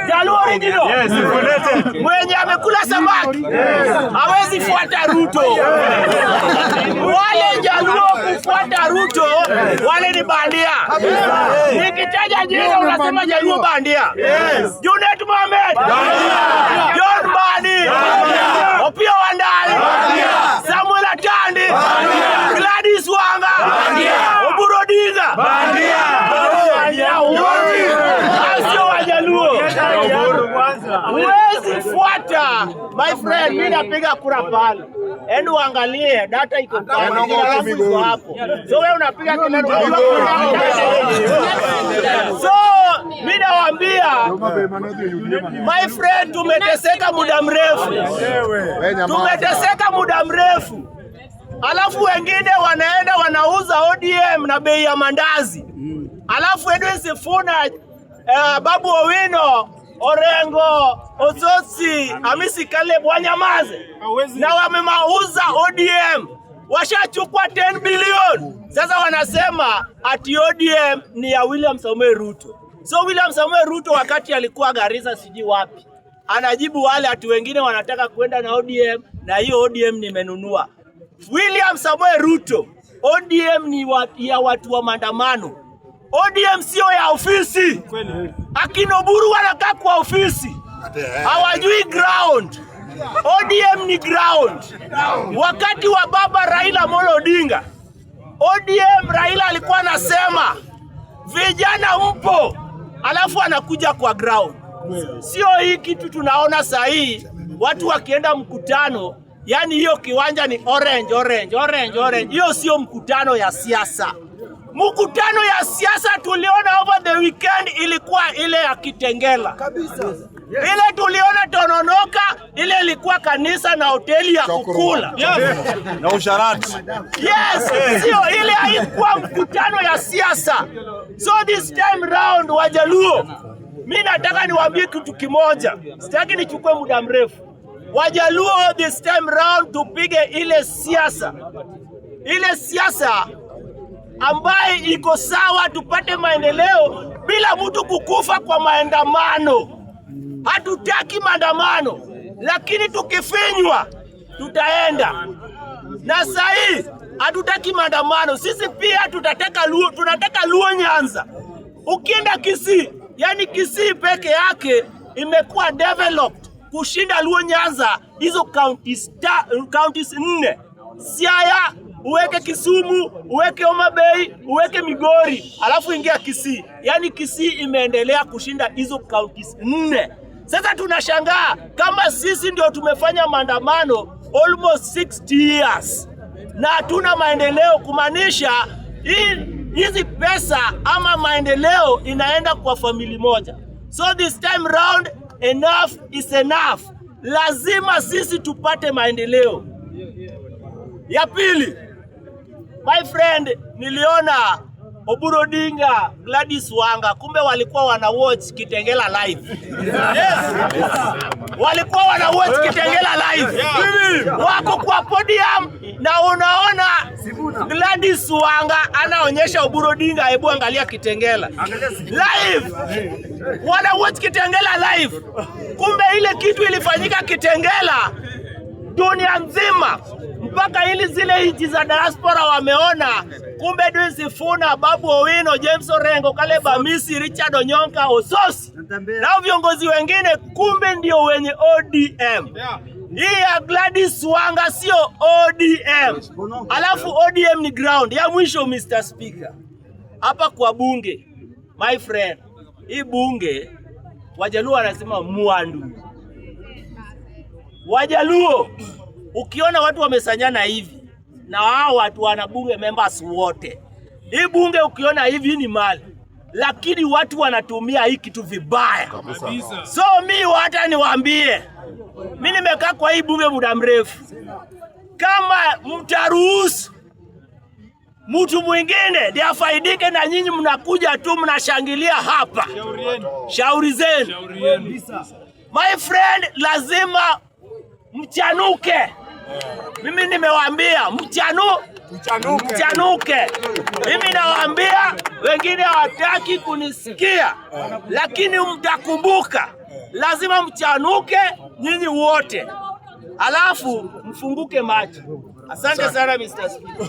Jaluo original. Yes, Sifulete. Mwenye amekula samaki. Hawezi fuata Ruto. Wale Jaluo kufuata Ruto, wale ni bandia. Nikitaja jina unasema Jaluo bandia. Junet Mohamed. John Mbadi. Opiyo Wandayi. Samuel Atandi. Gladys Wanga. Oburu Odinga. Huwezi fuata my friend, mimi napiga kura pale. Endo uangalie data iko pale hapo. So wewe unapiga kelele. So mimi nawaambia my friend, tumeteseka muda mrefu. Tumeteseka muda mrefu. Alafu wengine wanaenda wanauza ODM na bei ya mandazi. Alafu Edwin Sifuna, Babu Owino, Orengo, Osotsi, Hamisi Caleb wanyamaze. Na wamemauza ODM. Washachukua 10 bilioni. Sasa wanasema ati ODM ni ya William Samoei Ruto. So William Samoei Ruto wakati alikuwa Garissa siji wapi, anajibu wale ati wengine wanataka kwenda na ODM na hiyo ODM nimenunua. William Samoei Ruto, ODM ni ya watu wa maandamano. ODM sio ya ofisi. Akina Oburu wanakaa kwa ofisi. Hawajui ground. ODM ni ground. Wakati wa baba Raila Amolo Odinga, ODM Raila alikuwa anasema vijana mpo, alafu anakuja kwa ground. Sio hii kitu tunaona sahi, watu wakienda mkutano, yani hiyo kiwanja ni orange. Hiyo sio mkutano ya siasa. Mkutano ya siasa tuliona over the weekend ilikuwa ile ya Kitengela. Ile tuliona Tononoka, ile ilikuwa kanisa na hoteli ya kukula. Na usharati. Yes, sio ile haikuwa mkutano ya siasa. So this time round Wajaluo, mimi nataka niwaambie kitu kimoja. Sitaki nichukue muda mrefu. Wajaluo this time round tupige ile siasa. Ile siasa ambaye iko sawa, tupate maendeleo bila mtu kukufa kwa maandamano. Hatutaki maandamano, lakini tukifinywa tutaenda. Na sahi hatutaki maandamano. Sisi pia tunataka Luo Nyanza. Ukienda Kisii, yani Kisii peke yake imekuwa developed kushinda Luo Nyanza hizo counties 4. Siaya, uweke Kisumu, uweke Homa Bay, uweke Migori, alafu ingia Kisii. Yani Kisii imeendelea kushinda hizo counties 4. Sasa tunashangaa kama sisi ndio tumefanya maandamano almost 60 years na hatuna maendeleo, kumaanisha hizi pesa ama maendeleo inaenda kwa famili moja. So this time round enough is enough. Lazima sisi tupate maendeleo. Ya pili, my friend, niliona Oburu Odinga, Gladys Wanga, kumbe walikuwa wana watch Kitengela live. Yes. Walikuwa wana watch Kitengela live. Wako kwa podium na unaona Gladys Wanga anaonyesha Oburu Odinga, hebu angalia Kitengela live. Wana watch Kitengela live. Kumbe ile kitu ilifanyika Kitengela dunia nzima, mpaka ili zile nchi za diaspora wameona. Kumbe Edwin Sifuna, Babu Owino, James Orengo, Caleb Hamisi, Richard Onyonka, Ososi na viongozi wengine, kumbe ndio wenye ODM. Hii ya Gladys Wanga sio ODM. Alafu ODM ni ground. Ya mwisho, Mr. Speaker, hapa kwa bunge, my friend, hii bunge Wajaluo wanasema muandu. Wajaluo, ukiona watu wamesanyana hivi na hao watu wana bunge members wote, hii bunge ukiona hivi ni mali, lakini watu wanatumia hii kitu vibaya kabisa. So mimi hata niwaambie, mimi nimekaa kwa hii bunge muda mrefu, kama mtaruhusu mtu mwingine ndiye afaidike na nyinyi mnakuja tu mnashangilia hapa, shauri zenu. My friend, lazima mchanuke. Mimi nimewaambia mchanuke. Mimi nawaambia, wengine hawataki kunisikia, lakini mtakumbuka, lazima mchanuke nyinyi wote, alafu mfunguke macho. Asante sana Mr. Speaker.